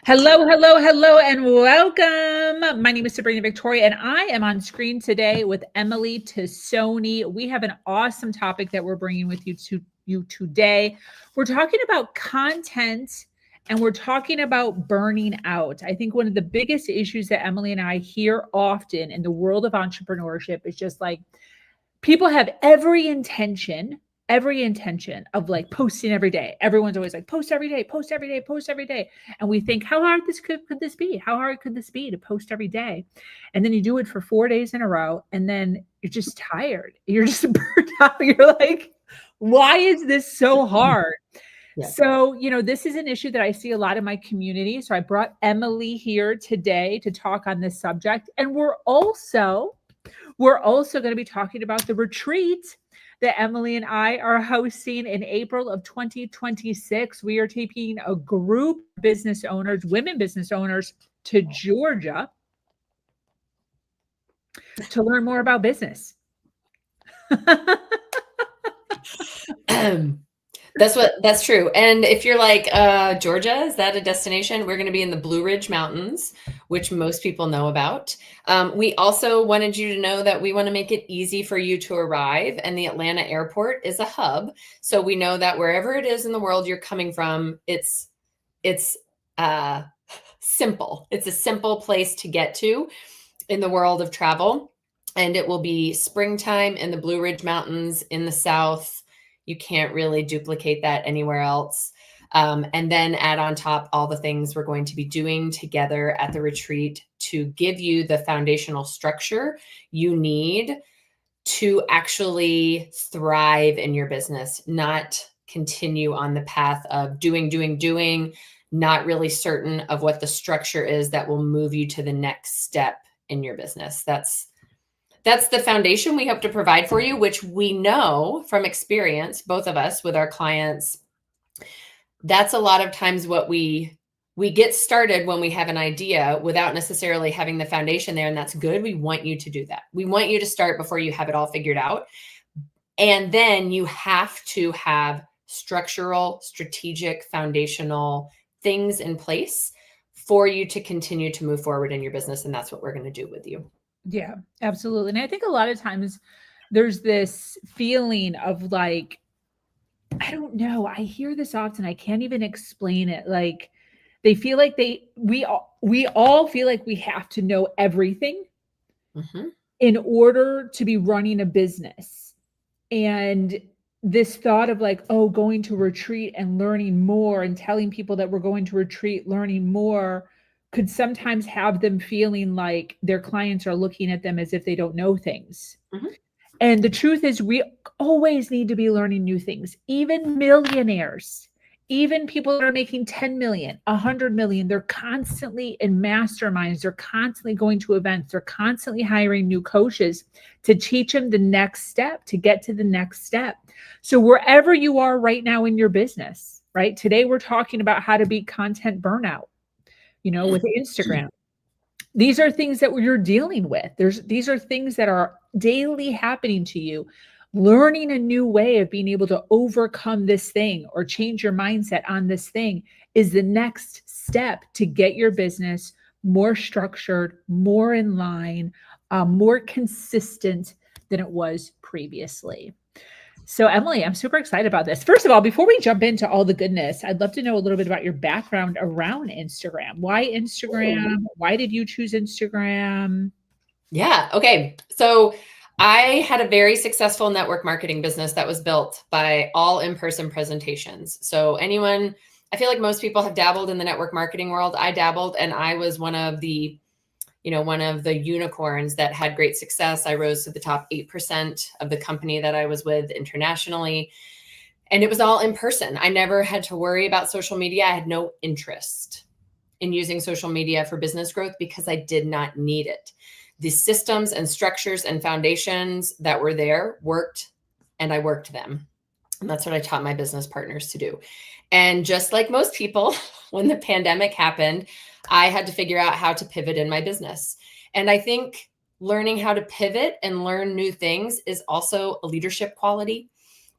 Hello, hello, hello, and welcome. My name is Sabrina Victoria, and I am on screen today with Emily Tosoni. We have an awesome topic that we're bringing with you today. We're talking about content and we're talking about burning out. I think one of the biggest issues that Emily and I hear often in the world of entrepreneurship is just like people have every intention of like posting every day. Everyone's always like, post every day, post every day, post every day. And we think, how hard could this be? How hard could this be to post every day? And then you do it for 4 days in a row, and then you're just tired. You're just burnt out. You're like, why is this so hard? Yeah. So, this is an issue that I see a lot in my community. So I brought Emily here today to talk on this subject. And we're also going to be talking about the retreat that Emily and I are hosting in April of 2026. We are taking a group of business owners, women business owners, to Georgia to learn more about business. That's true. And if you're like, Georgia, is that a destination? We're going to be in the Blue Ridge Mountains, which most people know about. We also wanted you to know that we want to make it easy for you to arrive, and the Atlanta airport is a hub. So we know that wherever it is in the world you're coming from, it's simple. It's a simple place to get to in the world of travel. And it will be springtime in the Blue Ridge Mountains in the South. You can't really duplicate that anywhere else. And then add on top all the things we're going to be doing together at the retreat to give you the foundational structure you need to actually thrive in your business, not continue on the path of doing, not really certain of what the structure is that will move you to the next step in your business. That's the foundation we hope to provide for you, which we know from experience, both of us with our clients. That's a lot of times what we get started when we have an idea without necessarily having the foundation there. And that's good. We want you to do that. We want you to start before you have it all figured out. And then you have to have structural, strategic, foundational things in place for you to continue to move forward in your business. And that's what we're going to do with you. Yeah, absolutely. And I think a lot of times there's this feeling of like, I don't know, I hear this often. I can't even explain it. Like they feel like we all feel like we have to know everything in order to be running a business. And this thought of like, oh, going to retreat and learning more and telling people that we're going to retreat, learning more could sometimes have them feeling like their clients are looking at them as if they don't know things. And the truth is, we always need to be learning new things. Even millionaires, even people that are making 10 million, 100 million, they're constantly in masterminds. They're constantly going to events. They're constantly hiring new coaches to teach them the next step, to get to the next step. So wherever you are right now in your business, right? Today, we're talking about how to beat content burnout, with Instagram. These are things that you're dealing with. These are things that are daily happening to you. Learning a new way of being able to overcome this thing or change your mindset on this thing is the next step to get your business more structured, more in line, more consistent than it was previously. So Emily, I'm super excited about this. First of all, before we jump into all the goodness, I'd love to know a little bit about your background around Instagram. Why Instagram? Why did you choose Instagram? Yeah. Okay. So I had a very successful network marketing business that was built by all in-person presentations. So I feel like most people have dabbled in the network marketing world. I dabbled, and I was one of the unicorns that had great success. I rose to the top 8% of the company that I was with internationally. And it was all in person. I never had to worry about social media. I had no interest in using social media for business growth because I did not need it. The systems and structures and foundations that were there worked, and I worked them. And that's what I taught my business partners to do. And just like most people, when the pandemic happened, I had to figure out how to pivot in my business. And I think learning how to pivot and learn new things is also a leadership quality.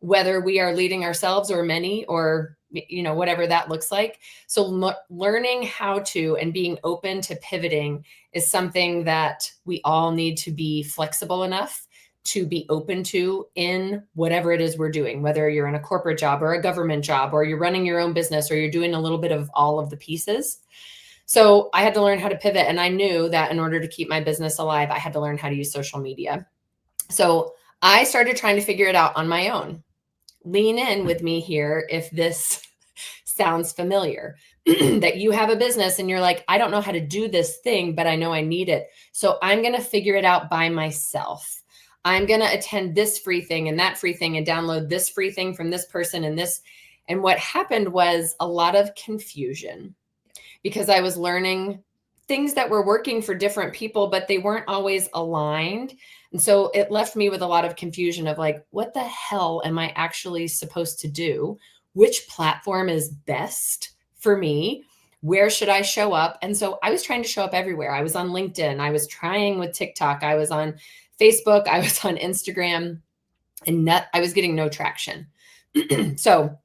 whether we are leading ourselves or many, or, you know, whatever that looks like. So learning how to and being open to pivoting is something that we all need to be flexible enough to be open to in whatever it is we're doing, whether you're in a corporate job or a government job, or you're running your own business, or you're doing a little bit of all of the pieces. So I had to learn how to pivot. And I knew that in order to keep my business alive, I had to learn how to use social media. So I started trying to figure it out on my own. Lean in with me here if this sounds familiar, that you have a business and you're like, I don't know how to do this thing, but I know I need it. So I'm going to figure it out by myself. I'm going to attend this free thing and that free thing and download this free thing from this person and this. And what happened was a lot of confusion, because I was learning things that were working for different people, but they weren't always aligned. And so it left me with a lot of confusion of like, what the hell am I actually supposed to do? Which platform is best for me? Where should I show up? And so I was trying to show up everywhere. I was on LinkedIn. I was trying with TikTok. I was on Facebook. I was on Instagram, and I was getting no traction. So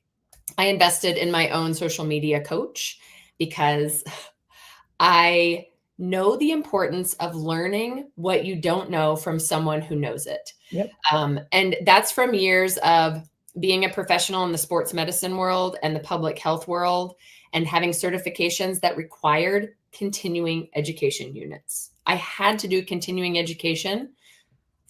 I invested in my own social media coach, because I know the importance of learning what you don't know from someone who knows it. Yep. And that's from years of being a professional in the sports medicine world and the public health world, and having certifications that required continuing education units. I had to do continuing education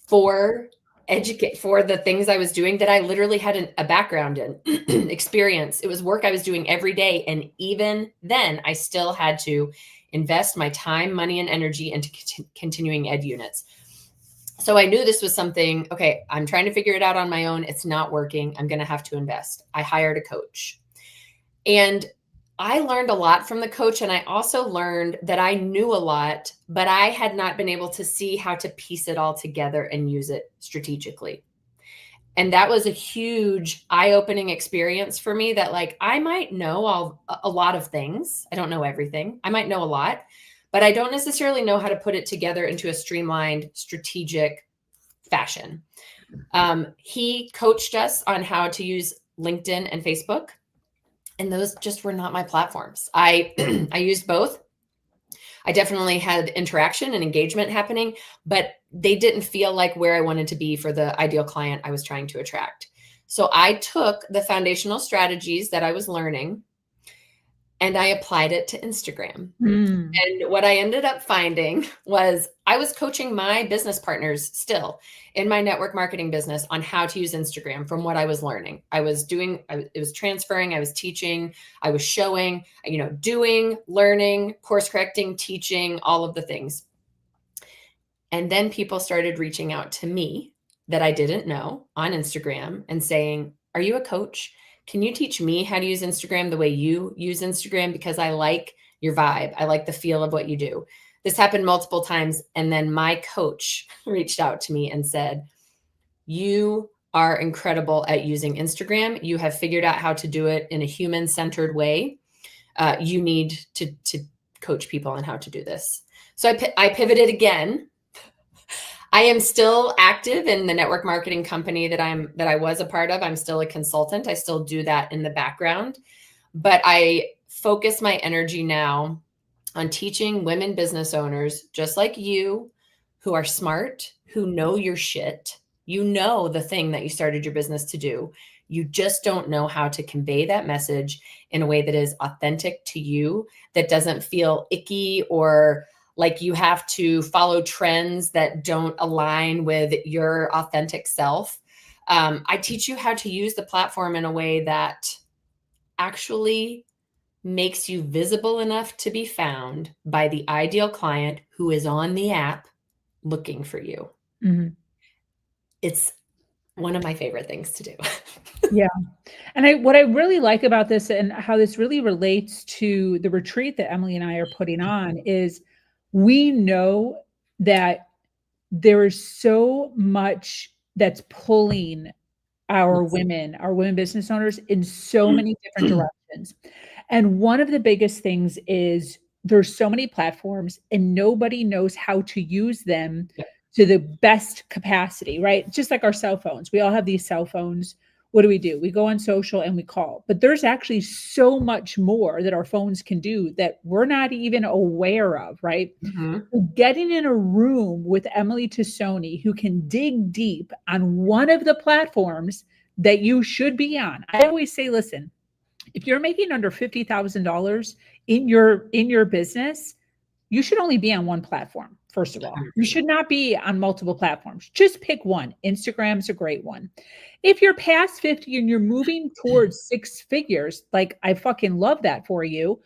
for the things I was doing that I literally had a background in, experience. It was work I was doing every day. And even then I still had to invest my time, money, and energy into continuing ed units. So I knew this was something, okay, I'm trying to figure it out on my own. It's not working. I'm going to have to invest. I hired a coach, and I learned a lot from the coach. And I also learned that I knew a lot, but I had not been able to see how to piece it all together and use it strategically. And that was a huge eye-opening experience for me, that like, I might know a lot of things. I don't know everything. I might know a lot, but I don't necessarily know how to put it together into a streamlined, strategic fashion. He coached us on how to use LinkedIn and Facebook, and those just were not my platforms. I used both. I definitely had interaction and engagement happening, but they didn't feel like where I wanted to be for the ideal client I was trying to attract. So I took the foundational strategies that I was learning and I applied it to Instagram. And what I ended up finding was I was coaching my business partners still in my network marketing business on how to use Instagram from what I was learning. It was transferring, I was teaching, I was showing, doing, learning, course correcting, teaching, all of the things. And then people started reaching out to me that I didn't know on Instagram and saying, are you a coach? Can you teach me how to use Instagram the way you use Instagram? Because I like your vibe. I like the feel of what you do. This happened multiple times. And then my coach reached out to me and said, you are incredible at using Instagram. You have figured out how to do it in a human-centered way. You need to coach people on how to do this. So I pivoted again. I am still active in the network marketing company that I was a part of. I'm still a consultant. I still do that in the background, but I focus my energy now on teaching women business owners just like you, who are smart, who know your shit. You know the thing that you started your business to do. You just don't know how to convey that message in a way that is authentic to you, that doesn't feel icky or like you have to follow trends that don't align with your authentic self. I teach you how to use the platform in a way that actually makes you visible enough to be found by the ideal client who is on the app looking for you. Mm-hmm. It's one of my favorite things to do. Yeah. And what I really like about this and how this really relates to the retreat that Emily and I are putting on is we know that there is so much that's pulling our women business owners in so many different directions. And one of the biggest things is there's so many platforms and nobody knows how to use them to the best capacity, right? Just like our cell phones. We all have these cell phones. what do? We go on social and we call. But there's actually so much more that our phones can do that we're not even aware of, right? Mhm. Getting in a room with Emily Tosoni, who can dig deep on one of the platforms that you should be on. I always say, listen, if you're making under $50,000 in your business, you should only be on one platform. First of all, you 100%. should not be on multiple platforms. Just pick one. Instagram's a great one. If you're past 50 and you're moving towards six figures, like I fucking love that for you.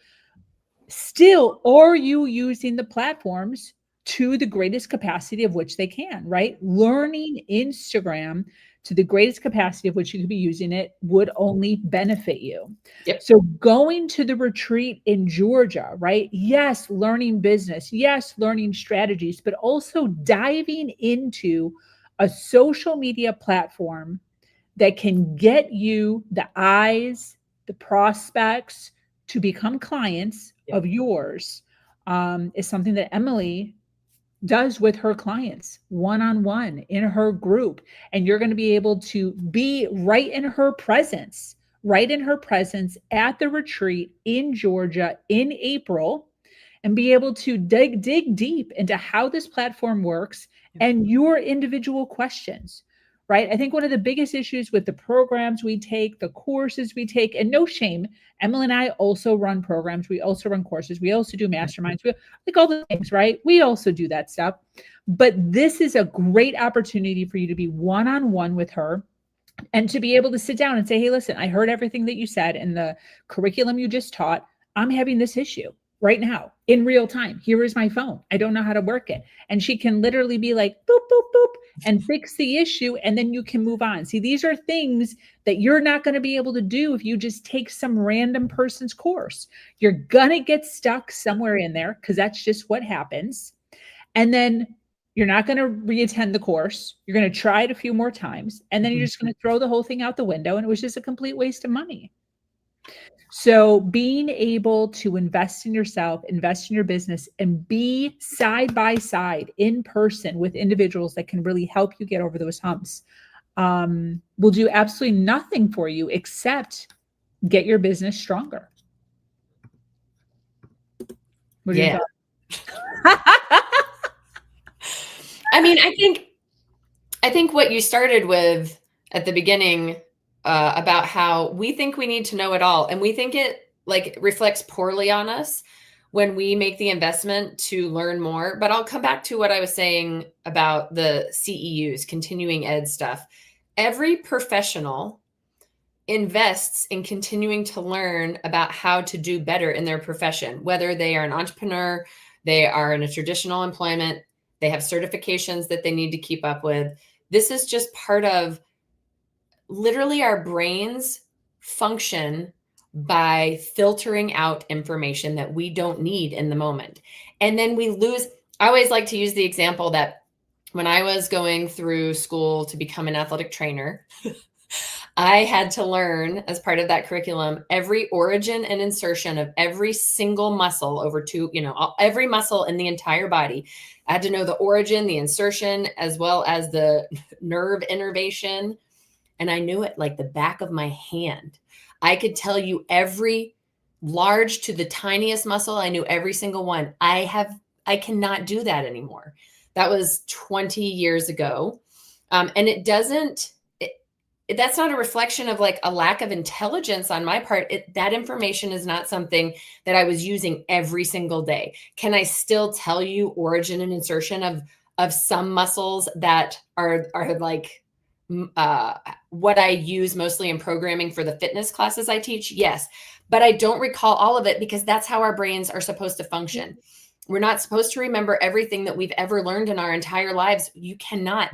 Still, are you using the platforms to the greatest capacity of which they can, right? Learning Instagram to the greatest capacity of which you could be using it would only benefit you. Yep. So going to the retreat in Georgia, right? Yes, learning business. Yes, learning strategies, but also diving into a social media platform that can get you the eyes, the prospects to become clients Yep. of yours, is something that Emily does with her clients one on one in her group. And you're going to be able to be right in her presence at the retreat in Georgia in April, and be able to dig deep into how this platform works and your individual questions. Right. I think one of the biggest issues with the programs we take, the courses we take, and no shame, Emily and I also run programs. We also run courses. We also do masterminds. We like all the things, right? We also do that stuff. But this is a great opportunity for you to be one-on-one with her and to be able to sit down and say, hey, listen, I heard everything that you said in the curriculum you just taught. I'm having this issue right now in real time. Here is my phone. I don't know how to work it. And she can literally be like, boop, boop, boop, and fix the issue. And then you can move on. See, these are things that you're not going to be able to do if you just take some random person's course. You're going to get stuck somewhere in there because that's just what happens. And then you're not going to reattend the course. You're going to try it a few more times. And then you're just going to throw the whole thing out the window. And it was just a complete waste of money. So being able to invest in yourself, invest in your business, and be side by side in person with individuals that can really help you get over those humps, will do absolutely nothing for you except get your business stronger. What are your thoughts? I mean, I think what you started with at the beginning, about how we think we need to know it all, and we think it like reflects poorly on us when we make the investment to learn more. But I'll come back to what I was saying about the CEUs, continuing ed stuff. Every professional invests in continuing to learn about how to do better in their profession, whether they are an entrepreneur, they are in a traditional employment, they have certifications that they need to keep up with. This is just part of literally our brains function by filtering out information that we don't need in the moment. And then we lose. I always like to use the example that when I was going through school to become an athletic trainer, I had to learn as part of that curriculum every origin and insertion of every single muscle over two, every muscle in the entire body. I had to know the origin, the insertion, as well as the nerve innervation. And I knew it like the back of my hand. I could tell you every large to the tiniest muscle. I knew every single one. I cannot do that anymore. That was 20 years ago. And it doesn't, that's not a reflection of like a lack of intelligence on my part. That information is not something that I was using every single day. Can I still tell you origin and insertion of some muscles that are like what I use mostly in programming for the fitness classes I teach? Yes, but I don't recall all of it because that's how our brains are supposed to function. We're not supposed to remember everything that we've ever learned in our entire lives. You cannot.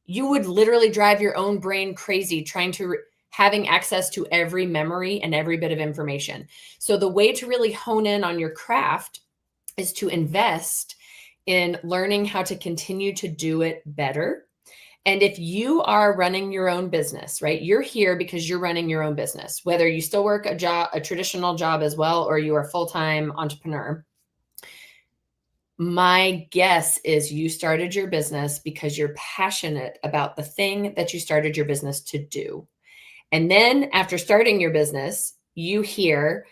You would literally drive your own brain crazy trying to having access to every memory and every bit of information. So the way to really hone in on your craft is to invest in learning how to continue to do it better. And if you are running your own business, right, you're here because you're running your own business, whether you still work a traditional job as well, or you are a full-time entrepreneur. My guess is you started your business because you're passionate about the thing that you started your business to do. And then after starting your business, you hear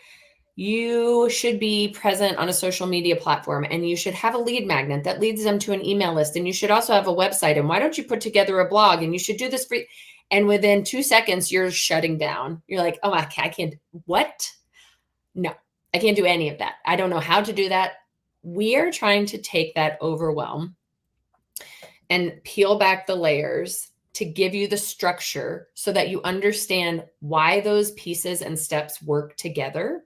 you should be present on a social media platform, and you should have a lead magnet that leads them to an email list. And you should also have a website. And why don't you put together a blog? And you should do this free. And within 2 seconds, you're shutting down. You're like, oh, I can't. What? No, I can't do any of that. I don't know how to do that. We are trying to take that overwhelm and peel back the layers to give you the structure so that you understand why those pieces and steps work together,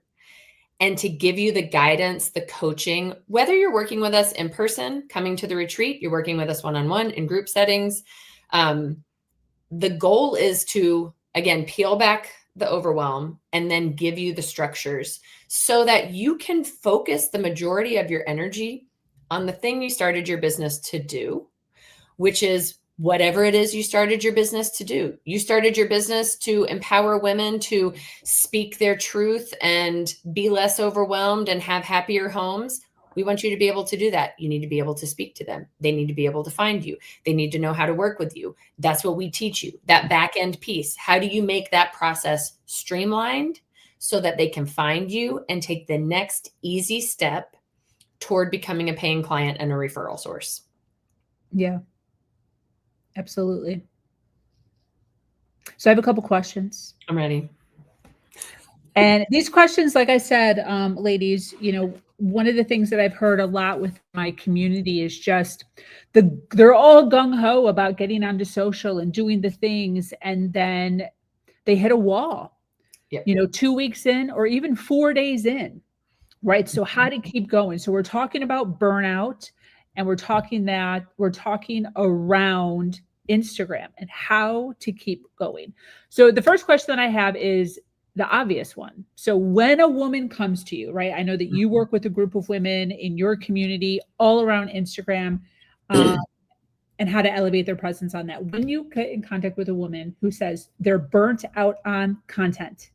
and to give you the guidance, the coaching, whether you're working with us in person, coming to the retreat, you're working with us one-on-one in group settings. The goal is to, again, peel back the overwhelm and then give you the structures so that you can focus the majority of your energy on the thing you started your business to do, which is whatever it is you started your business to do. You started your business to empower women to speak their truth and be less overwhelmed and have happier homes. We want you to be able to do that. You need to be able to speak to them. They need to be able to find you. They need to know how to work with you. That's what we teach you, that back end piece. How do you make that process streamlined so that they can find you and take the next easy step toward becoming a paying client and a referral source? Yeah. Absolutely. So I have a couple questions. I'm ready. And these questions, like I said, ladies, one of the things that I've heard a lot with my community is just they're all gung-ho about getting onto social and doing the things, and then they hit a wall, Yep. 2 weeks in or even 4 days in, right? So how to keep going. So we're talking about burnout, and we're talking around Instagram and how to keep going. So the first question that I have is the obvious one. So when a woman comes to you, right? I know that you work with a group of women in your community all around Instagram, and how to elevate their presence on that. When you get in contact with a woman who says they're burnt out on content,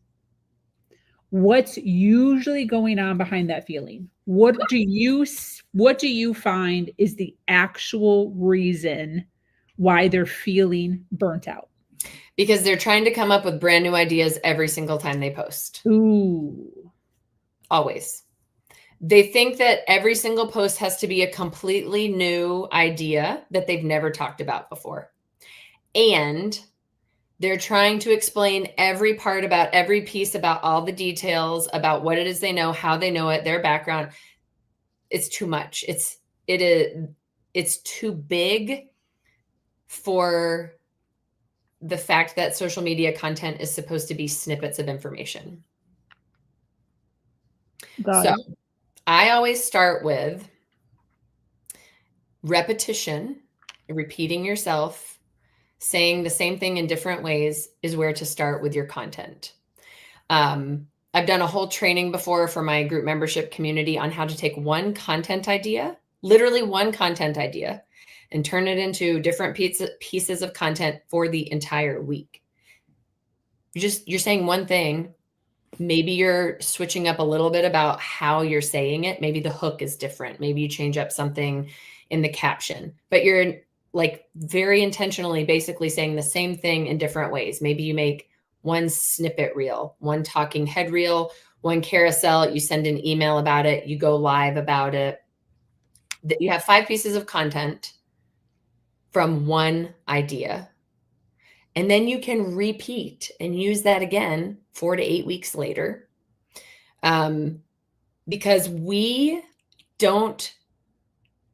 what's usually going on behind that feeling? What do you find is the actual reason why they're feeling burnt out? Because they're trying to come up with brand new ideas every single time they post. Ooh. Always. They think that every single post has to be a completely new idea that they've never talked about before. And they're trying to explain every part about every piece, about all the details, about what it is they know, how they know it, their background. It's too much. It's too big for the fact that social media content is supposed to be snippets of information. Got it. I always start with repetition, repeating yourself, saying the same thing in different ways is where to start with your content. I've done a whole training before for my group membership community on how to take one content idea, literally one content idea, and turn it into different pieces of content for the entire week. You're saying one thing. Maybe you're switching up a little bit about how you're saying it. Maybe the hook is different. Maybe you change up something in the caption, but you're like very intentionally basically saying the same thing in different ways. Maybe you make one snippet reel, one talking head reel, one carousel. You send an email about it. You go live about it. You have 5 pieces of content from one idea. And then you can repeat and use that again 4 to 8 weeks later. Because we don't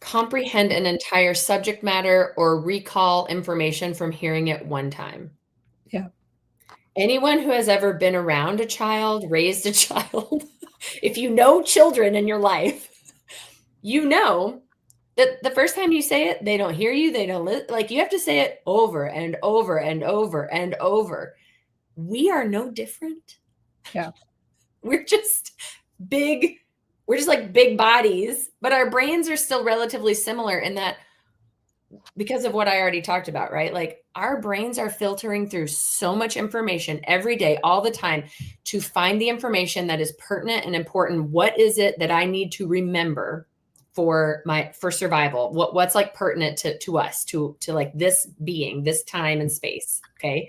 comprehend an entire subject matter or recall information from hearing it one time. Yeah. Anyone who has ever been around a child, raised a child, if you know children in your life, you know that the first time you say it, they don't hear you. They don't like you have to say it over and over and over and over. We are no different. Yeah. We're just big. We're just like big bodies, but our brains are still relatively similar in that because of what I already talked about, right? Like our brains are filtering through so much information every day, all the time to find the information that is pertinent and important. What is it that I need to remember for survival? What's like pertinent to us, to like this being, this time and space. Okay.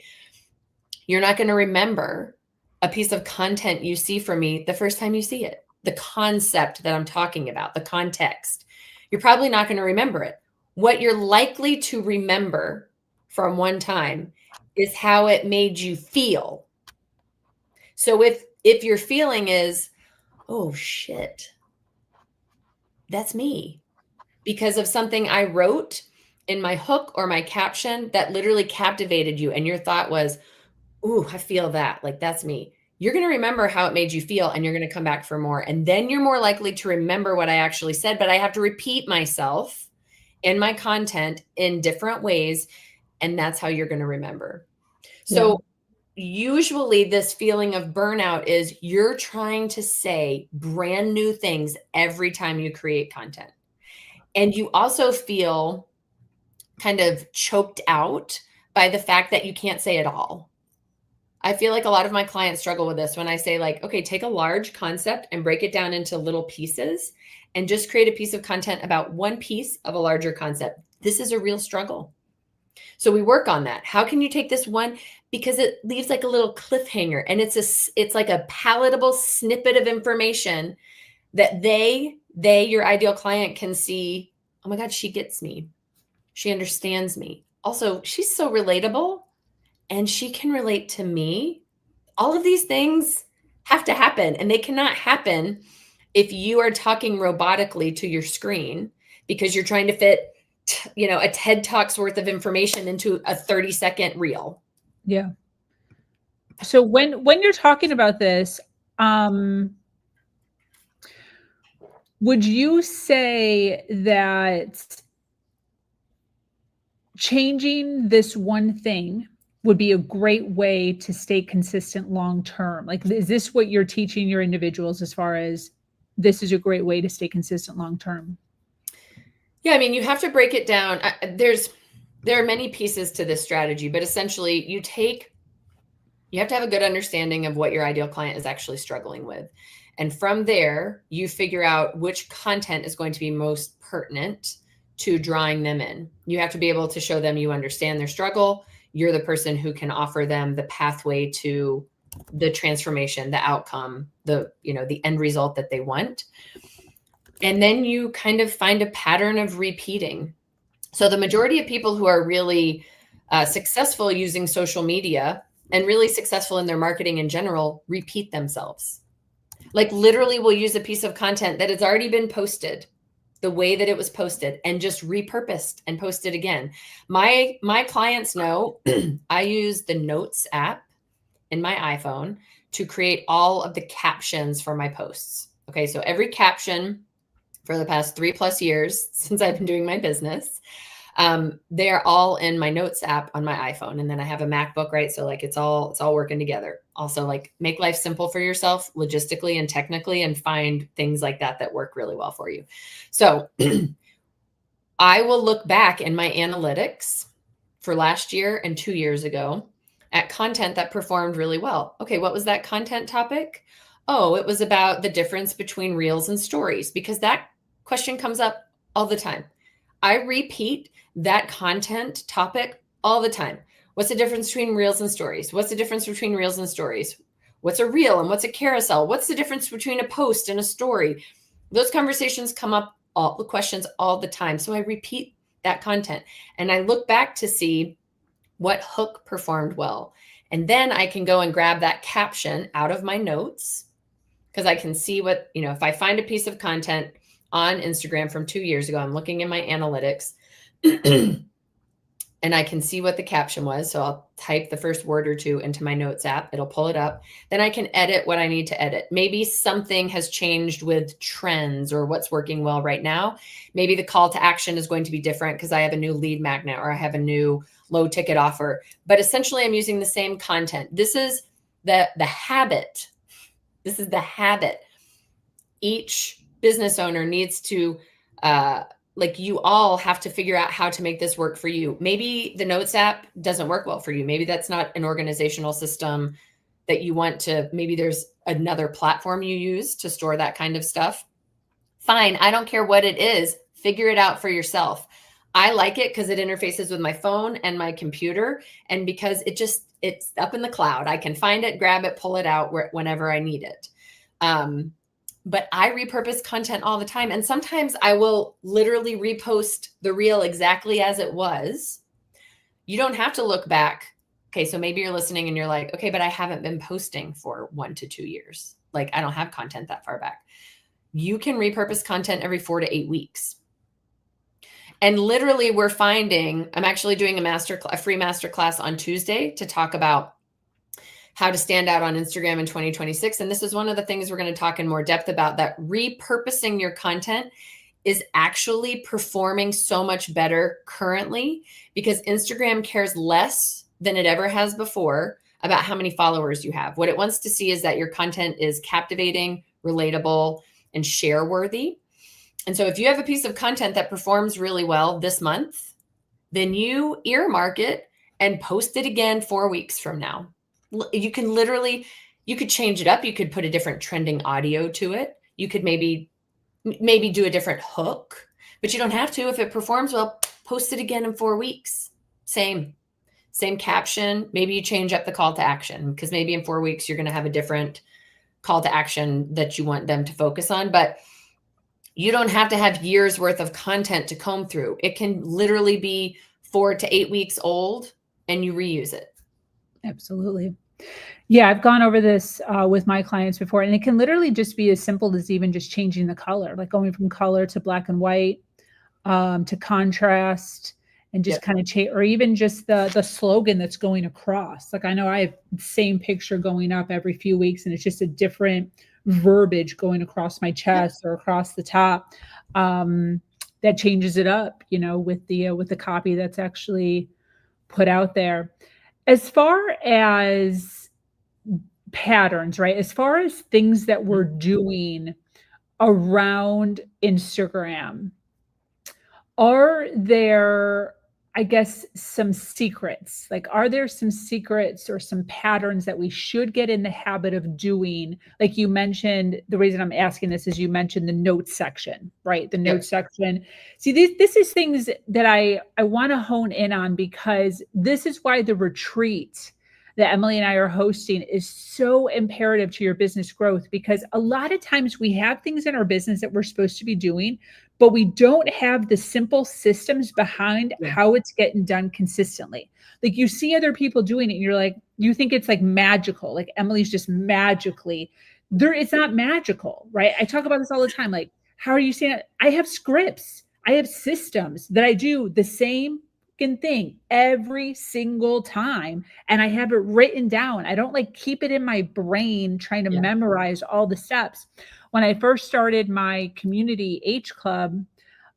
You're not going to remember a piece of content you see from me the first time you see it. The concept that I'm talking about, the context, you're probably not going to remember it. What you're likely to remember from one time is how it made you feel. So if your feeling is, oh shit, that's me, because of something I wrote in my hook or my caption that literally captivated you, and your thought was, ooh, I feel that, like that's me. You're going to remember how it made you feel, and you're going to come back for more. And then you're more likely to remember what I actually said, but I have to repeat myself in my content in different ways. And that's how you're going to remember. So usually this feeling of burnout is you're trying to say brand new things every time you create content. And you also feel kind of choked out by the fact that you can't say it all. I feel like a lot of my clients struggle with this when I say, like, okay, take a large concept and break it down into little pieces and just create a piece of content about one piece of a larger concept. This is a real struggle. So we work on that. How can you take this one? Because it leaves like a little cliffhanger, and it's like a palatable snippet of information that your ideal client can see. Oh my God, she gets me. She understands me. Also, she's so relatable and she can relate to me. All of these things have to happen, and they cannot happen if you are talking robotically to your screen because you're trying to fit, a TED Talk's worth of information into a 30-second reel. Yeah. So when you're talking about this, would you say that changing this one thing would be a great way to stay consistent long term? Like, is this what you're teaching your individuals as far as this is a great way to stay consistent long term? Yeah, I mean, you have to break it down. There are many pieces to this strategy, but essentially you have to have a good understanding of what your ideal client is actually struggling with. And from there, you figure out which content is going to be most pertinent to drawing them in. You have to be able to show them you understand their struggle. You're the person who can offer them the pathway to the transformation, the outcome, the end result that they want. And then you kind of find a pattern of repeating. So the majority of people who are really successful using social media and really successful in their marketing in general repeat themselves. Like, literally will use a piece of content that has already been posted the way that it was posted and just repurposed and posted again. My clients know I use the Notes app in my iPhone to create all of the captions for my posts. Okay, so every caption for the past 3+ years since I've been doing my business, they're all in my Notes app on my iPhone. And then I have a MacBook, right? So like it's all working together. Also, like, make life simple for yourself logistically and technically, and find things like that work really well for you. So I will look back in my analytics for last year and 2 years ago at content that performed really well. Okay, what was that content topic? Oh, it was about the difference between reels and stories, because that question comes up all the time. I repeat that content topic all the time. What's the difference between reels and stories? What's the difference between reels and stories? What's a reel and what's a carousel? What's the difference between a post and a story? Those conversations come up, all the questions, all the time. So I repeat that content and I look back to see what hook performed well. And then I can go and grab that caption out of my notes, because I can see what, if I find a piece of content on Instagram from 2 years ago, I'm looking in my analytics and I can see what the caption was. So I'll type the first word or two into my Notes app. It'll pull it up. Then I can edit what I need to edit. Maybe something has changed with trends or what's working well right now. Maybe the call to action is going to be different because I have a new lead magnet or I have a new low ticket offer. But essentially, I'm using the same content. This is the habit. This is the habit. Each business owner needs to, you all have to figure out how to make this work for you. Maybe the Notes app doesn't work well for you. Maybe that's not an organizational system that you want to, maybe there's another platform you use to store that kind of stuff. Fine. I don't care what it is. Figure it out for yourself. I like it because it interfaces with my phone and my computer. And because it's up in the cloud, I can find it, grab it, pull it out whenever I need it. But I repurpose content all the time. And sometimes I will literally repost the reel exactly as it was. You don't have to look back. Okay, so maybe you're listening and you're like, okay, but I haven't been posting for 1 to 2 years. Like I don't have content that far back. You can repurpose content every 4 to 8 weeks. And literally we're finding, I'm actually doing a free masterclass on Tuesday to talk about how to stand out on Instagram in 2026. And this is one of the things we're going to talk in more depth about, that repurposing your content is actually performing so much better currently because Instagram cares less than it ever has before about how many followers you have. What it wants to see is that your content is captivating, relatable, and share worthy. And so if you have a piece of content that performs really well this month, then you earmark it and post it again 4 weeks from now. You can literally, you could change it up. You could put a different trending audio to it. You could maybe do a different hook, but you don't have to. If it performs well, post it again in 4 weeks. Same caption. Maybe you change up the call to action because maybe in 4 weeks, you're going to have a different call to action that you want them to focus on. But you don't have to have years worth of content to comb through. It can literally be 4 to 8 weeks old and you reuse it. Absolutely. Yeah, I've gone over this with my clients before, and it can literally just be as simple as even just changing the color, like going from color to black and white, to contrast, and just kind of change, or even just the slogan that's going across. Like I know I have the same picture going up every few weeks, and it's just a different verbiage going across my chest or across the top, that changes it up, with the copy that's actually put out there. As far as patterns, right? As far as things that we're doing around Instagram, are there, I guess, some secrets? Like, are there some secrets or some patterns that we should get in the habit of doing? Like you mentioned, the reason I'm asking this is you mentioned the notes section, right? The notes section. See, this is things that I want to hone in on, because this is why the retreat that Emily and I are hosting is so imperative to your business growth, because a lot of times we have things in our business that we're supposed to be doing, but we don't have the simple systems behind how it's getting done consistently. Like you see other people doing it and you're like, you think it's like magical. Like Emily's just magically there. It's not magical, right? I talk about this all the time. Like, how are you saying it? I have scripts. I have systems that I do the same thing every single time. And I have it written down. I don't like keep it in my brain trying to memorize all the steps. When I first started my community H club,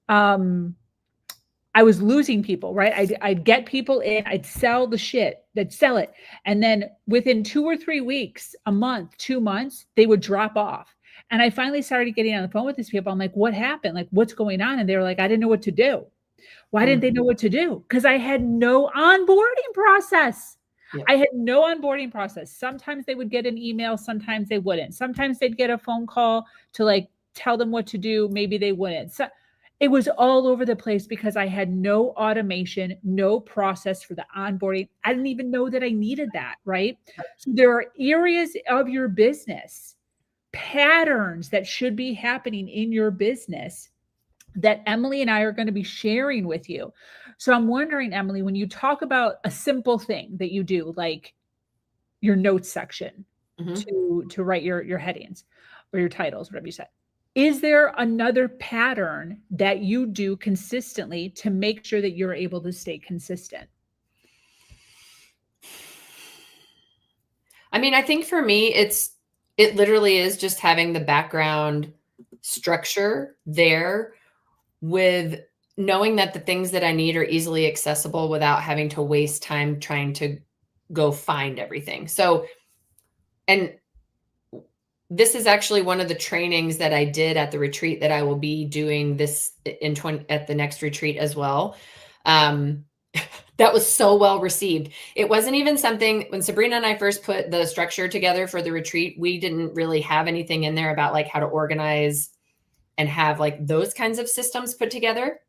I was losing people, right? I'd get people in, I'd sell the shit, they'd sell it. And then within 2 or 3 weeks, a month, 2 months, they would drop off. And I finally started getting on the phone with these people. I'm like, what happened? Like, what's going on? And they were like, I didn't know what to do. Why didn't they know what to do? Because I had no onboarding process. I had no onboarding process. Sometimes they would get an email, sometimes they wouldn't. Sometimes they'd get a phone call to like tell them what to do. Maybe they wouldn't. So it was all over the place because I had no automation, no process for the onboarding. I didn't even know that I needed that, right? So there are areas of your business, patterns that should be happening in your business that Emily and I are going to be sharing with you. So I'm wondering, Emily, when you talk about a simple thing that you do, like your notes section to write your headings or your titles, whatever you said, is there another pattern that you do consistently to make sure that you're able to stay consistent? I mean, I think for me, it literally is just having the background structure there, with knowing that the things that I need are easily accessible without having to waste time trying to go find everything. So, and this is actually one of the trainings that I did at the retreat that I will be doing this at the next retreat as well. That was so well received. It wasn't even something, when Sabrina and I first put the structure together for the retreat, we didn't really have anything in there about like how to organize and have like those kinds of systems put together.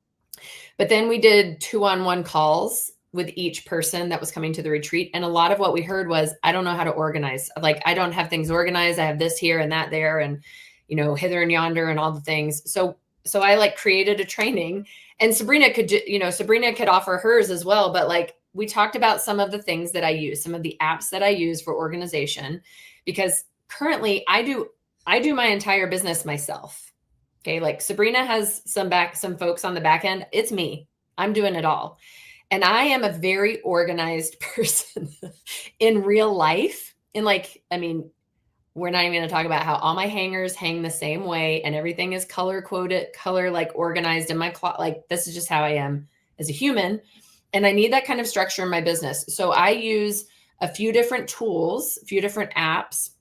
But then we did 2-on-1 calls with each person that was coming to the retreat. And a lot of what we heard was, I don't know how to organize. Like, I don't have things organized. I have this here and that there, and, you know, hither and yonder and all the things. So I like created a training, and Sabrina could offer hers as well. But like, we talked about some of the things that I use, some of the apps that I use for organization, because currently I do my entire business myself. Okay. Like, Sabrina has some folks on the back end. It's me. I'm doing it all. And I am a very organized person in real life. And like, I mean, we're not even going to talk about how all my hangers hang the same way and everything is color coded, like organized in my closet. Like, this is just how I am as a human. And I need that kind of structure in my business. So I use a few different tools, a few different apps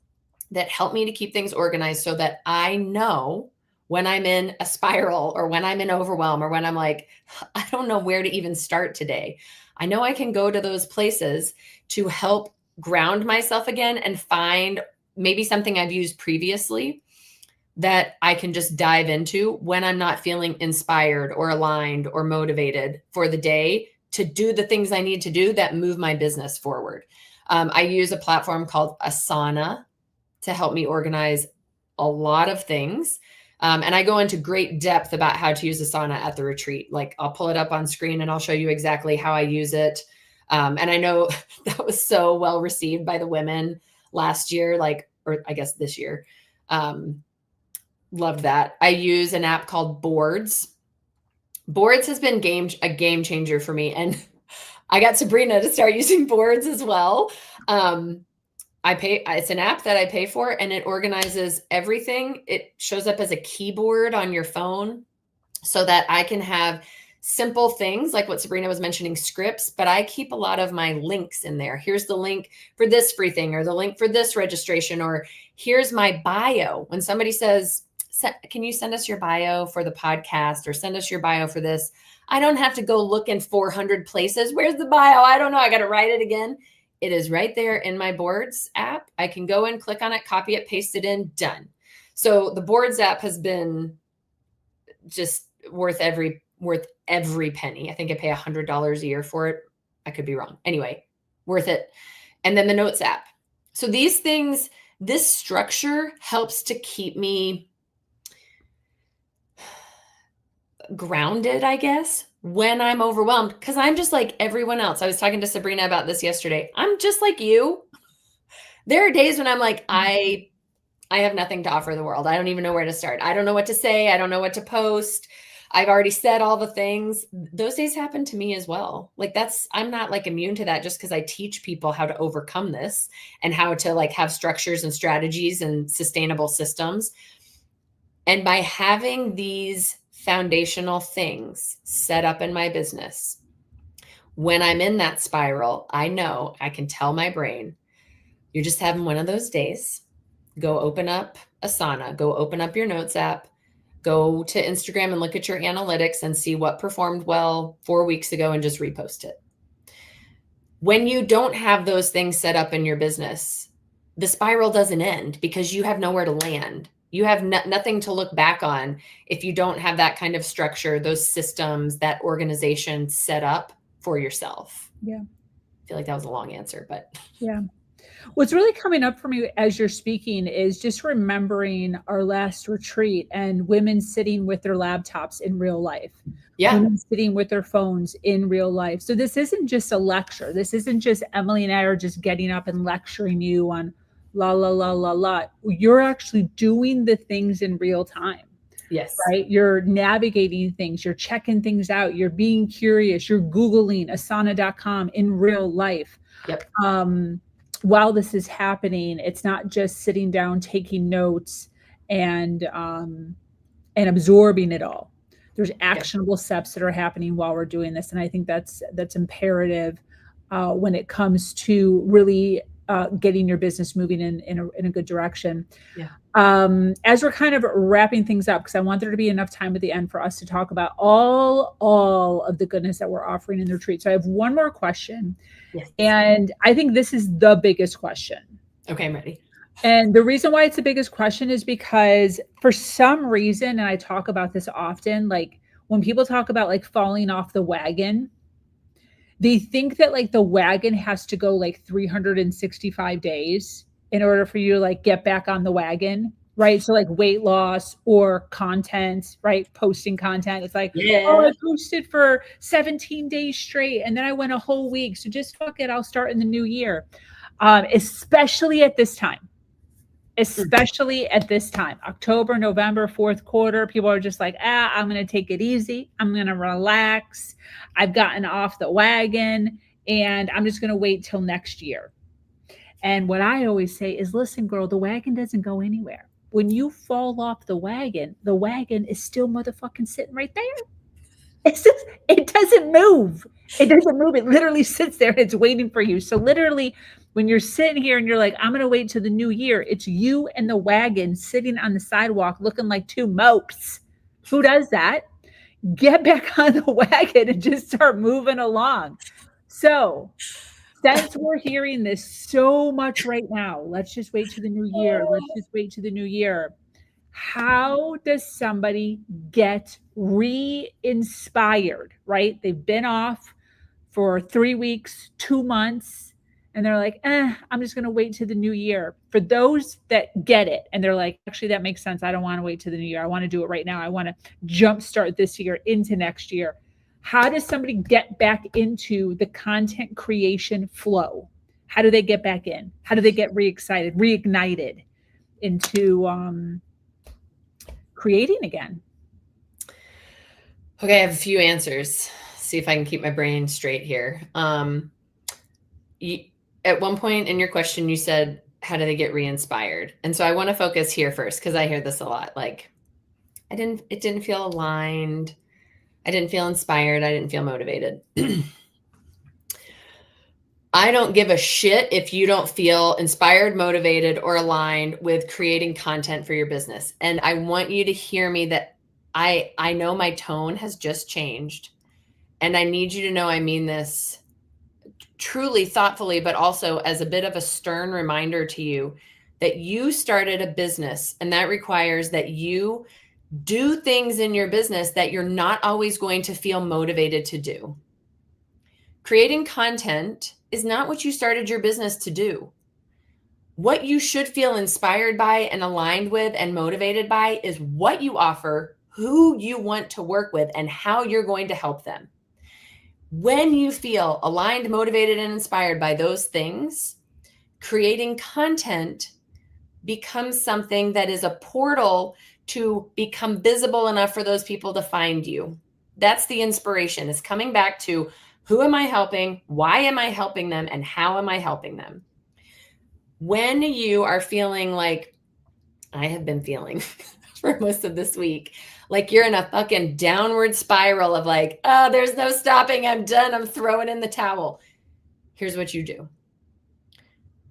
that help me to keep things organized, so that I know when I'm in a spiral, or when I'm in overwhelm, or when I'm like, I don't know where to even start today. I know I can go to those places to help ground myself again and find maybe something I've used previously that I can just dive into when I'm not feeling inspired or aligned or motivated for the day to do the things I need to do that move my business forward. I use a platform called Asana to help me organize a lot of things. And I go into great depth about how to use Asana at the retreat. Like, I'll pull it up on screen and I'll show you exactly how I use it. And I know that was so well received by the women last year, or I guess this year. Loved that. I use an app called Boards. Boards has been a game changer for me. And I got Sabrina to start using Boards as well. It's an app that I pay for, and it organizes everything. It shows up as a keyboard on your phone, so that I can have simple things like what Sabrina was mentioning, scripts, but I keep a lot of my links in there. Here's the link for this free thing, or the link for this registration, or here's my bio. When somebody says, can you send us your bio for the podcast, or send us your bio for this? I don't have to go look in 400 places. Where's the bio? I don't know. I got to write it again. It is right there in my Boards app. I can go and click on it, copy it, paste it in, done. So the Boards app has been just worth every penny. I think I pay $100 a year for it. I could be wrong. Anyway, worth it. And then the Notes app. So these things, this structure helps to keep me grounded, I guess, when I'm overwhelmed, because I'm just like everyone else. I was talking to Sabrina about this yesterday. I'm just like you. There are days when I'm like, I have nothing to offer the world. I don't even know where to start. I don't know what to say. I don't know what to post. I've already said all the things. Those days happen to me as well. Like, I'm not like immune to that just because I teach people how to overcome this and how to like have structures and strategies and sustainable systems. And by having these foundational things set up in my business, when I'm in that spiral, I know I can tell my brain, you're just having one of those days. Go open up Asana, go open up your Notes app, go to Instagram and look at your analytics and see what performed well 4 weeks ago and just repost it. When you don't have those things set up in your business, the spiral doesn't end because you have nowhere to land. You have nothing to look back on if you don't have that kind of structure, those systems, that organization set up for yourself. Yeah. I feel like that was a long answer, but yeah. What's really coming up for me as you're speaking is just remembering our last retreat and women sitting with their laptops in real life. Yeah. Women sitting with their phones in real life. So this isn't just a lecture. This isn't just Emily and I are just getting up and lecturing you on la, la, la, la, la. You're actually doing the things in real time. Yes. Right? You're navigating things. You're checking things out. You're being curious. You're Googling asana.com in real life. Yep. While this is happening, it's not just sitting down, taking notes and absorbing it all. There's actionable steps that are happening while we're doing this. And I think that's imperative when it comes to really getting your business moving in a good direction. Yeah. As we're kind of wrapping things up, because I want there to be enough time at the end for us to talk about all of the goodness that we're offering in the retreat. So I have one more question. Yes. And I think this is the biggest question. Okay, I'm ready. And the reason why it's the biggest question is because for some reason, and I talk about this often, like when people talk about like falling off the wagon, they think that like the wagon has to go like 365 days in order for you to like get back on the wagon, right? So like weight loss or content, right? Posting content. It's like, oh, Yeah. I posted for 17 days straight and then I went a whole week. So just fuck it. I'll start in the new year. Especially at this time. Especially at this time, October, November, fourth quarter, people are just like, I'm going to take it easy. I'm going to relax. I've gotten off the wagon and I'm just going to wait till next year. And what I always say is, listen, girl, the wagon doesn't go anywhere. When you fall off the wagon is still motherfucking sitting right there. It's just, it doesn't move. It doesn't move. It literally sits there and it's waiting for you. So literally, when you're sitting here and you're like, I'm gonna wait till the new year, it's you and the wagon sitting on the sidewalk looking like two mopes. Who does that? Get back on the wagon and just start moving along. So since we're hearing this so much right now, let's just wait to the new year. Let's just wait to the new year. How does somebody get re-inspired, right? They've been off for 3 weeks, 2 months, and they're like, I'm just going to wait to the new year. For those that get it and they're like, actually, that makes sense. I don't want to wait to the new year. I want to do it right now. I want to jumpstart this year into next year. How does somebody get back into the content creation flow? How do they get back in? How do they get re-excited, reignited into creating again? Okay, I have a few answers. See if I can keep my brain straight here. At one point in your question, you said, how do they get re-inspired? And so I want to focus here first, because I hear this a lot. Like, it didn't feel aligned. I didn't feel inspired. I didn't feel motivated. I don't give a shit if you don't feel inspired, motivated, or aligned with creating content for your business. And I want you to hear me that I know my tone has just changed. And I need you to know I mean this truly thoughtfully, but also as a bit of a stern reminder to you that you started a business, and that requires that you do things in your business that you're not always going to feel motivated to do. Creating content is not what you started your business to do. What you should feel inspired by and aligned with and motivated by is what you offer, who you want to work with, and how you're going to help them. When you feel aligned, motivated, and inspired by those things, creating content becomes something that is a portal to become visible enough for those people to find you. That's the inspiration. It's coming back to, who am I helping? Why am I helping them? And how am I helping them? When you are feeling like I have been feeling for most of this week, like you're in a fucking downward spiral of like, oh, there's no stopping. I'm done. I'm throwing in the towel. Here's what you do.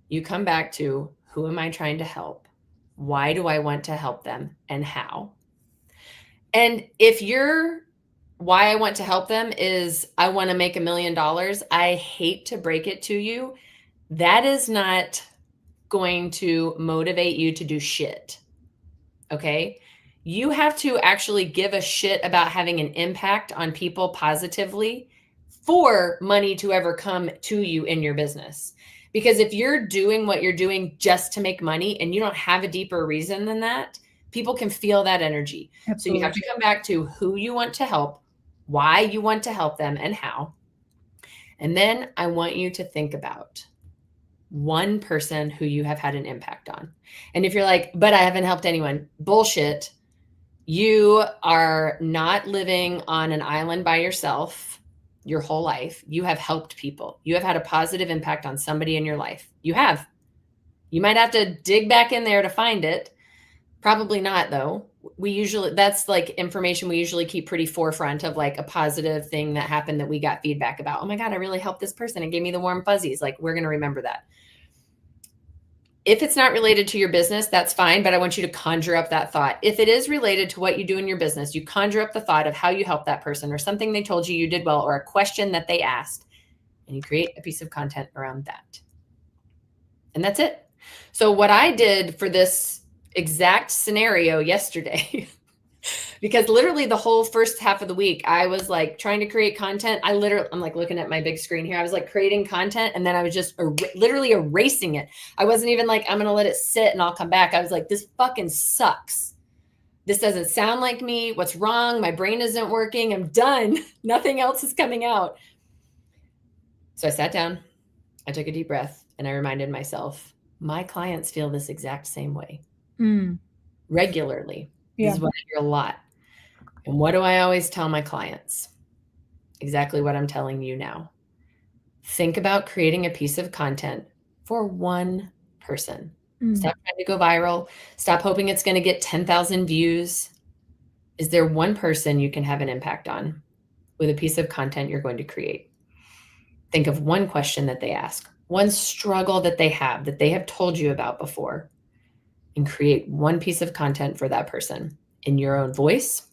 You come back to, who am I trying to help? Why do I want to help them? And how? And if why I want to help them is I want to make $1 million, I hate to break it to you, that is not going to motivate you to do shit. Okay? You have to actually give a shit about having an impact on people positively for money to ever come to you in your business. Because if you're doing what you're doing just to make money and you don't have a deeper reason than that, people can feel that energy. Absolutely. So you have to come back to who you want to help, why you want to help them, and how. And then I want you to think about one person who you have had an impact on. And if you're like, but I haven't helped anyone, bullshit. You are not living on an island by yourself your whole life. You have helped people. You have had a positive impact on somebody in your life. You have. You might have to dig back in there to find it. Probably not, though. That's like information we usually keep pretty forefront of, like a positive thing that happened that we got feedback about. Oh my God, I really helped this person. It gave me the warm fuzzies. Like, we're going to remember that. If it's not related to your business, that's fine, but I want you to conjure up that thought. If it is related to what you do in your business, you conjure up the thought of how you help that person or something they told you did well or a question that they asked, and you create a piece of content around that. And that's it. So what I did for this exact scenario yesterday, because literally the whole first half of the week, I was like trying to create content. I'm like looking at my big screen here. I was like creating content and then I was just literally erasing it. I wasn't even like, I'm going to let it sit and I'll come back. I was like, this fucking sucks. This doesn't sound like me. What's wrong? My brain isn't working. I'm done. Nothing else is coming out. So I sat down, I took a deep breath, and I reminded myself, my clients feel this exact same way regularly. Yeah. This is what I hear a lot. And what do I always tell my clients? Exactly what I'm telling you now. Think about creating a piece of content for one person. Stop trying to go viral. Stop hoping it's going to get 10,000 views. Is there one person you can have an impact on with a piece of content you're going to create? Think of one question that they ask, one struggle that they have told you about before, and create one piece of content for that person in your own voice,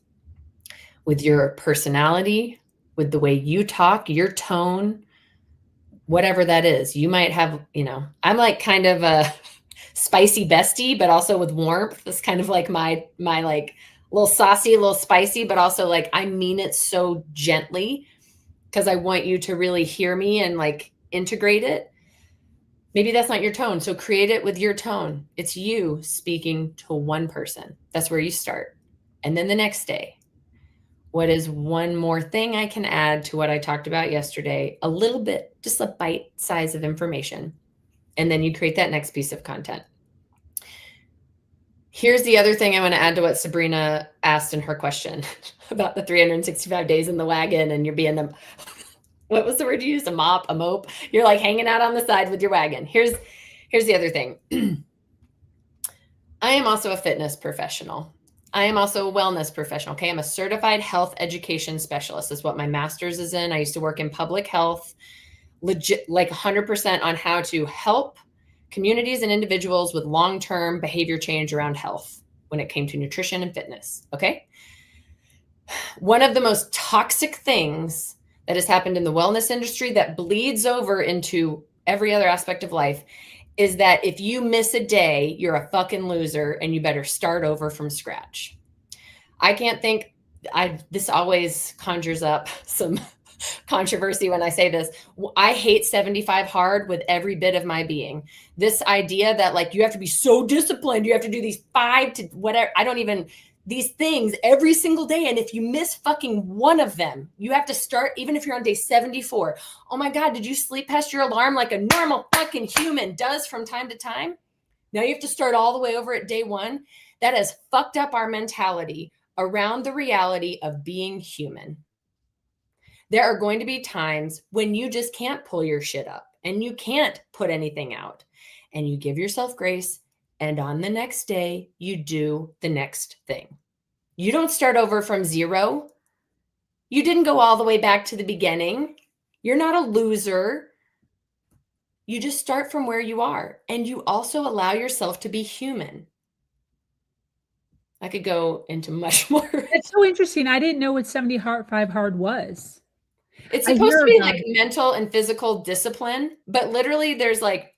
with your personality, with the way you talk, your tone, whatever that is. You might have, I'm like kind of a spicy bestie, but also with warmth. That's kind of like my like little saucy, a little spicy, but also like I mean it so gently because I want you to really hear me and like integrate it. Maybe that's not your tone. So create it with your tone. It's you speaking to one person. That's where you start. And then the next day, what is one more thing I can add to what I talked about yesterday? A little bit, just a bite size of information. And then you create that next piece of content. Here's the other thing I want to add to what Sabrina asked in her question about the 365 days in the wagon and you're being what was the word you used? A mope. You're like hanging out on the side with your wagon. Here's the other thing. I am also a fitness professional. I am also a wellness professional. Okay. I'm a certified health education specialist. That's what my master's is in. I used to work in public health, legit, like 100% on how to help communities and individuals with long-term behavior change around health when it came to nutrition and fitness. Okay. One of the most toxic things that has happened in the wellness industry that bleeds over into every other aspect of life is that if you miss a day, you're a fucking loser and you better start over from scratch. I can't think, this always conjures up some controversy when I say this. I hate 75 hard with every bit of my being. This idea that like you have to be so disciplined, you have to do these 5 to whatever, these things every single day. And if you miss fucking one of them, you have to start, even if you're on day 74. Oh my God, did you sleep past your alarm like a normal fucking human does from time to time? Now you have to start all the way over at day 1. That has fucked up our mentality around the reality of being human. There are going to be times when you just can't pull your shit up and you can't put anything out, and you give yourself grace. And on the next day, you do the next thing. You don't start over from 0. You didn't go all the way back to the beginning. You're not a loser. You just start from where you are. And you also allow yourself to be human. I could go into much more. It's so interesting. I didn't know what 75 hard was. It's supposed to be like mental and physical discipline, but literally there's like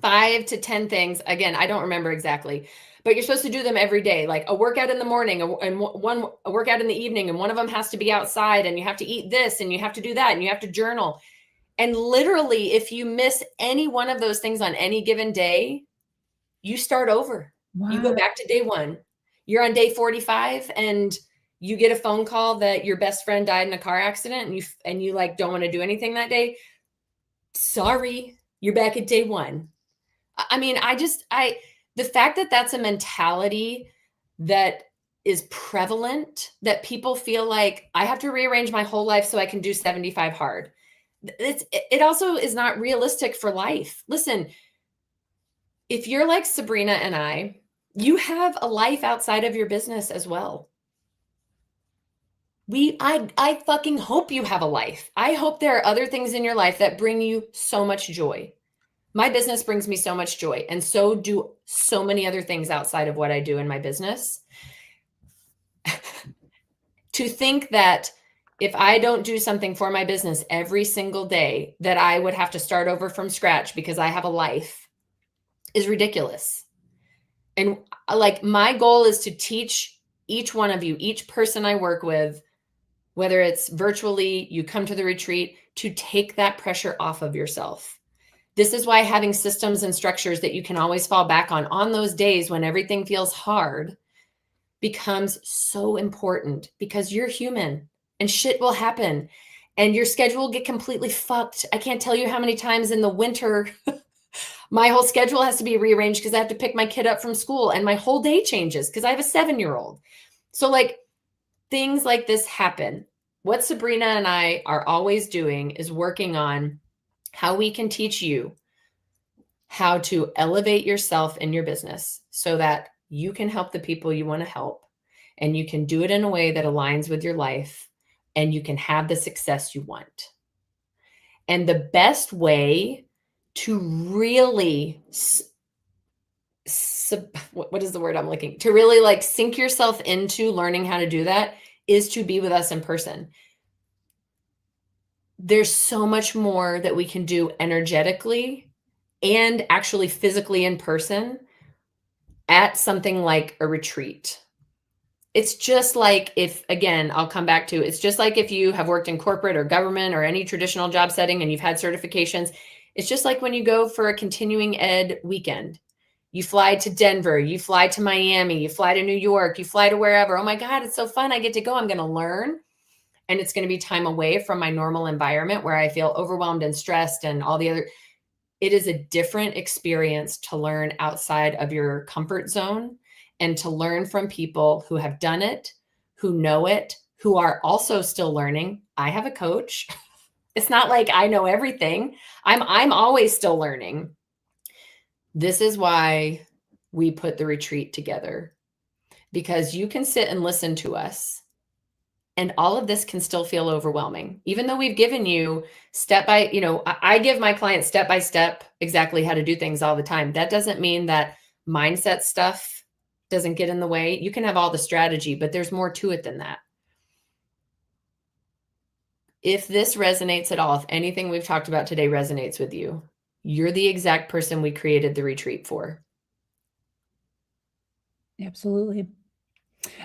5 to 10 things. Again, I don't remember exactly, but you're supposed to do them every day, like a workout in the morning and a workout in the evening. And one of them has to be outside, and you have to eat this and you have to do that and you have to journal. And literally, if you miss any one of those things on any given day, you start over. Wow. You go back to day 1. You're on day 45 and you get a phone call that your best friend died in a car accident and you like don't want to do anything that day. Sorry, you're back at day 1. I mean, the fact that that's a mentality that is prevalent, that people feel like I have to rearrange my whole life so I can do 75 hard. It also is not realistic for life. Listen, if you're like Sabrina and I, you have a life outside of your business as well. I fucking hope you have a life. I hope there are other things in your life that bring you so much joy. My business brings me so much joy, and so do so many other things outside of what I do in my business. To think that if I don't do something for my business every single day, that I would have to start over from scratch because I have a life is ridiculous. And like my goal is to teach each one of you, each person I work with, whether it's virtually, you come to the retreat, to take that pressure off of yourself. This is why having systems and structures that you can always fall back on those days when everything feels hard becomes so important, because you're human and shit will happen and your schedule will get completely fucked. I can't tell you how many times in the winter my whole schedule has to be rearranged because I have to pick my kid up from school and my whole day changes because I have a 7-year-old. So like things like this happen. What Sabrina and I are always doing is working on how we can teach you how to elevate yourself in your business so that you can help the people you want to help, and you can do it in a way that aligns with your life, and you can have the success you want. And the best way to really what is the word I'm looking to really like sink yourself into learning how to do that is to be with us in person. There's so much more that we can do energetically and actually physically in person at something like a retreat. It's just like if, again, I'll come back to, it's just like if you have worked in corporate or government or any traditional job setting and you've had certifications, it's just like when you go for a continuing ed weekend. You fly to Denver, you fly to Miami, you fly to New York, you fly to wherever. Oh my God, it's so fun. I get to go. I'm going to learn. And it's going to be time away from my normal environment where I feel overwhelmed and stressed and all the other. It is a different experience to learn outside of your comfort zone and to learn from people who have done it, who know it, who are also still learning. I have a coach. It's not like I know everything. I'm always still learning. This is why we put the retreat together, because you can sit and listen to us and all of this can still feel overwhelming. Even though we've given you step by, I give my clients step by step exactly how to do things all the time. That doesn't mean that mindset stuff doesn't get in the way. You can have all the strategy, but there's more to it than that. If this resonates at all, if anything we've talked about today resonates with you, you're the exact person we created the retreat for. Absolutely.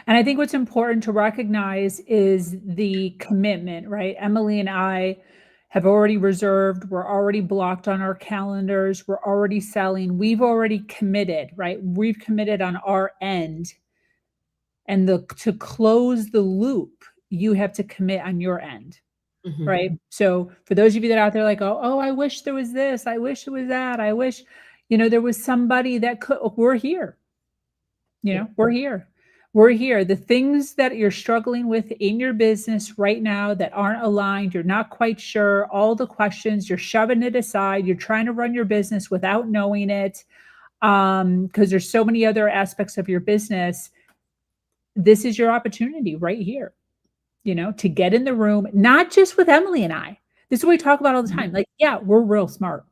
And I think what's important to recognize is the commitment, right? Emily and I have already reserved, we're already blocked on our calendars, we're already selling, we've already committed, right? We've committed on our end. And to close the loop, you have to commit on your end. Mm-hmm. Right. So for those of you that are out there like, oh, I wish there was this, I wish it was that, I wish, there was somebody that could, we're here. We're here. We're here. The things that you're struggling with in your business right now that aren't aligned, you're not quite sure, all the questions, you're shoving it aside, you're trying to run your business without knowing it, because there's so many other aspects of your business. This is your opportunity right here, to get in the room, not just with Emily and I. This is what we talk about all the time. Like, yeah, we're real smart,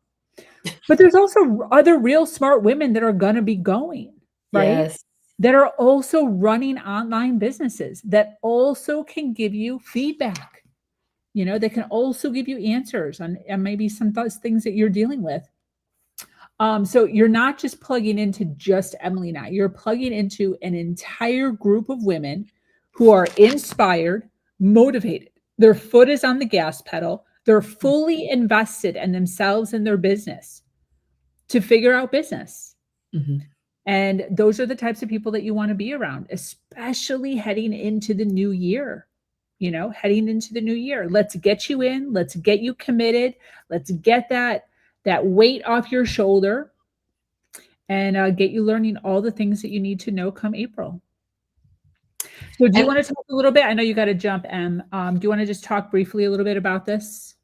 but there's also other real smart women that are going to be going, right? Yes. That are also running online businesses, that also can give you feedback, that can also give you answers on maybe some things that you're dealing with. So you're not just plugging into just Emily and I, you're plugging into an entire group of women who are inspired, motivated. Their foot is on the gas pedal. They're fully invested in themselves and their business to figure out business. Mm-hmm. And those are the types of people that you want to be around, especially heading into the new year. Heading into the new year. Let's get you in. Let's get you committed. Let's get that weight off your shoulder and get you learning all the things that you need to know come April. So do you want to talk a little bit? I know you got to jump, Em. Do you want to just talk briefly a little bit about this?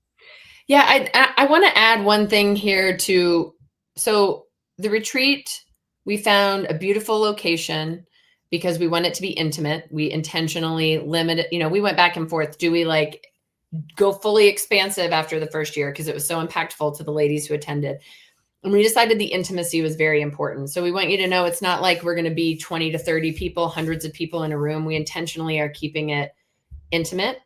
Yeah, I want to add one thing here too. So the retreat, we found a beautiful location because we want it to be intimate. We intentionally limited, we went back and forth. Do we like go fully expansive after the first year? Because it was so impactful to the ladies who attended. And we decided the intimacy was very important. So we want you to know it's not like we're going to be 20 to 30 people, hundreds of people in a room. We intentionally are keeping it intimate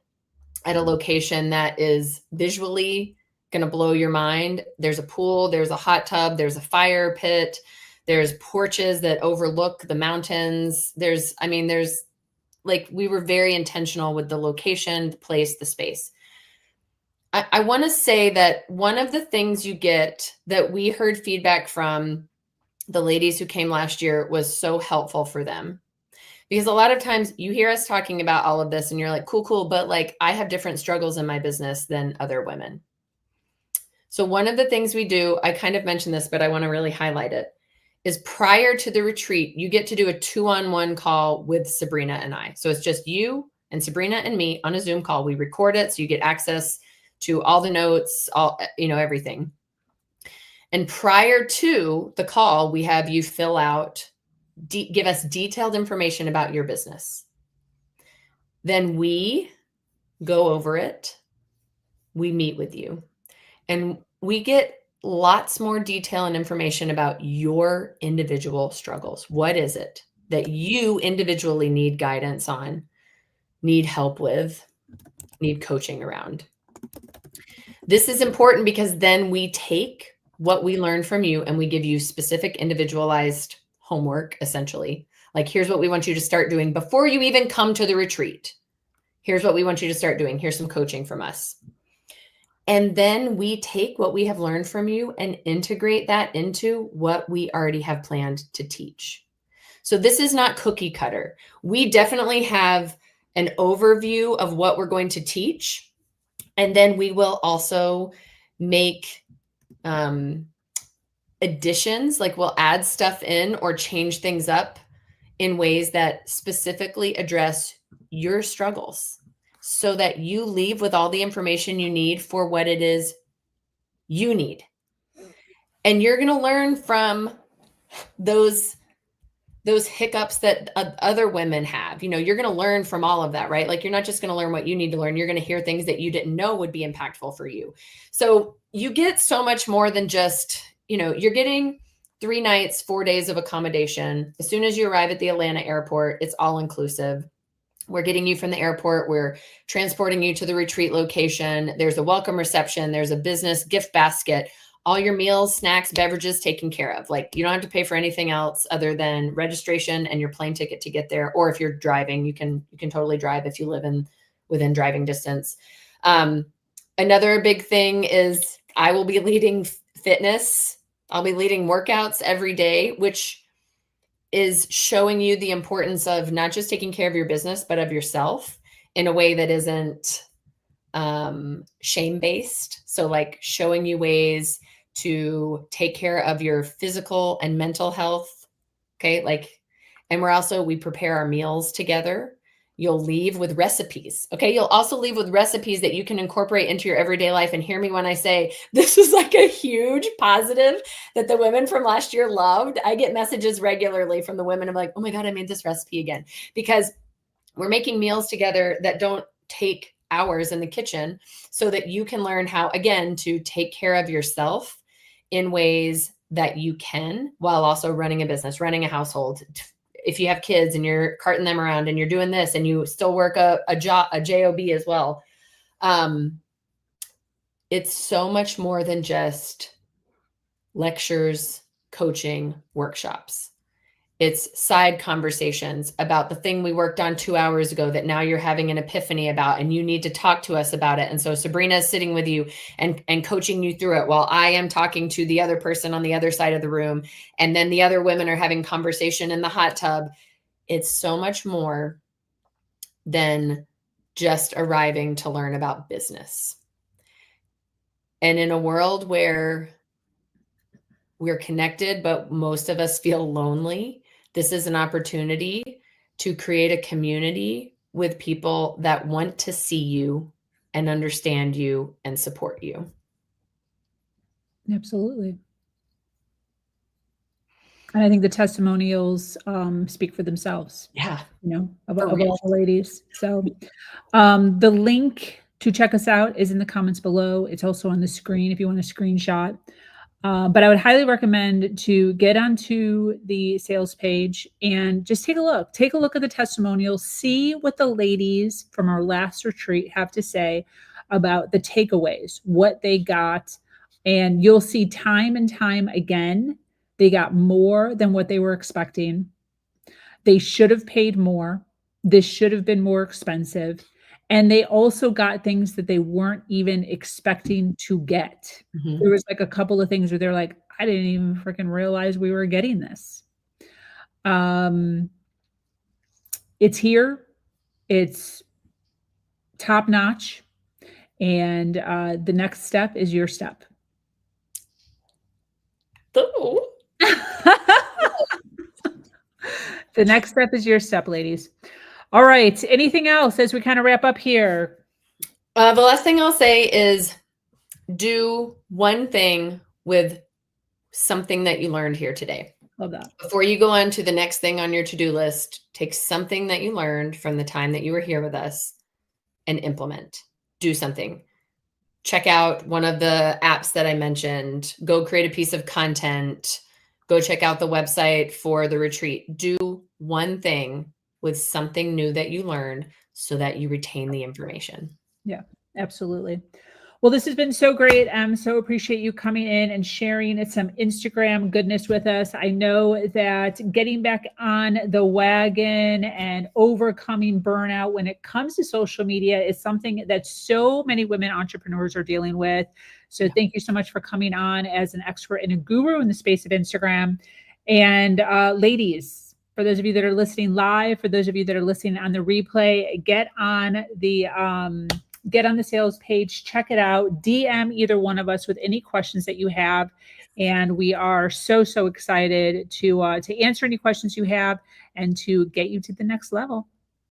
at a location that is visually going to blow your mind. There's a pool, there's a hot tub, there's a fire pit, there's porches that overlook the mountains. There's like we were very intentional with the location, the place, the space. I want to say that one of the things you get that we heard feedback from the ladies who came last year was so helpful for them. Because a lot of times you hear us talking about all of this and you're like, cool, cool. But like, I have different struggles in my business than other women. So one of the things we do, I kind of mentioned this, but I want to really highlight it, is prior to the retreat, you get to do a 2-on-1 call with Sabrina and I. So it's just you and Sabrina and me on a Zoom call. We record it, so you get access to all the notes, all, everything. And prior to the call, we have you fill out, give us detailed information about your business. Then we go over it. We meet with you and we get lots more detail and information about your individual struggles. What is it that you individually need guidance on, need help with, need coaching around? This is important because then we take what we learned from you and we give you specific individualized homework, essentially. Like, here's what we want you to start doing before you even come to the retreat. Here's what we want you to start doing. Here's some coaching from us. And then we take what we have learned from you and integrate that into what we already have planned to teach. So this is not cookie cutter. We definitely have an overview of what we're going to teach. And then we will also make additions, like we'll add stuff in or change things up in ways that specifically address your struggles so that you leave with all the information you need for what it is you need. And you're going to learn from those hiccups that other women have. You're going to learn from all of that, right? Like, you're not just going to learn what you need to learn. You're going to hear things that you didn't know would be impactful for you. So you get so much more than just, you're getting 3 nights, 4 days of accommodation. As soon as you arrive at the Atlanta airport, it's all inclusive. We're getting you from the airport. We're transporting you to the retreat location. There's a welcome reception. There's a business gift basket. All your meals, snacks, beverages taken care of. Like, you don't have to pay for anything else other than registration and your plane ticket to get there. Or if you're driving, you can totally drive if you live within driving distance. Another big thing is I will be leading fitness. I'll be leading workouts every day, which is showing you the importance of not just taking care of your business, but of yourself in a way that isn't shame-based. So like showing you ways to take care of your physical and mental health. Okay. We prepare our meals together. You'll leave with recipes. Okay. You'll also leave with recipes that you can incorporate into your everyday life. And hear me when I say this is like a huge positive that the women from last year loved. I get messages regularly from the women of like, oh my God, I made this recipe again, because we're making meals together that don't take hours in the kitchen so that you can learn how, again, to take care of yourself in ways that you can while also running a business, running a household. If you have kids and you're carting them around and you're doing this and you still work a job, a job as well. It's so much more than just lectures, coaching, workshops. It's side conversations about the thing we worked on 2 hours ago that now you're having an epiphany about, and you need to talk to us about it. And so Sabrina is sitting with you and coaching you through it while I am talking to the other person on the other side of the room. And then the other women are having conversation in the hot tub. It's so much more than just arriving to learn about business. And in a world where we're connected, but most of us feel lonely, this is an opportunity to create a community with people that want to see you and understand you and support you. Absolutely. And I think the testimonials speak for themselves. Yeah. Of all the ladies. So the link to check us out is in the comments below. It's also on the screen if you want a screenshot. But I would highly recommend to get onto the sales page and just take a look. Take a look at the testimonials. See what the ladies from our last retreat have to say about the takeaways, what they got. And you'll see time and time again, they got more than what they were expecting. They should have paid more. This should have been more expensive. And they also got things that they weren't even expecting to get. Mhm. There was like a couple of things where they're like, I didn't even freaking realize we were getting this. Um, it's here. It's top notch. And the next step is your step. Ooh. The next step is your step, ladies. All right. Anything else as we kind of wrap up here? The last thing I'll say is do one thing with something that you learned here today. Love that. Before you go on to the next thing on your to-do list, take something that you learned from the time that you were here with us and implement. Do something. Check out one of the apps that I mentioned. Go create a piece of content. Go check out the website for the retreat. Do one thing with something new that you learned so that you retain the information. Yeah, absolutely. Well, this has been so great. So appreciate you coming in and sharing some Instagram goodness with us. I know that getting back on the wagon and overcoming burnout when it comes to social media is something that so many women entrepreneurs are dealing with. So thank you so much for coming on as an expert and a guru in the space of Instagram. And ladies, for those of you that are listening live, for those of you that are listening on the replay, get on the sales page, check it out, DM either one of us with any questions that you have. And we are so excited to answer any questions you have and to get you to the next level.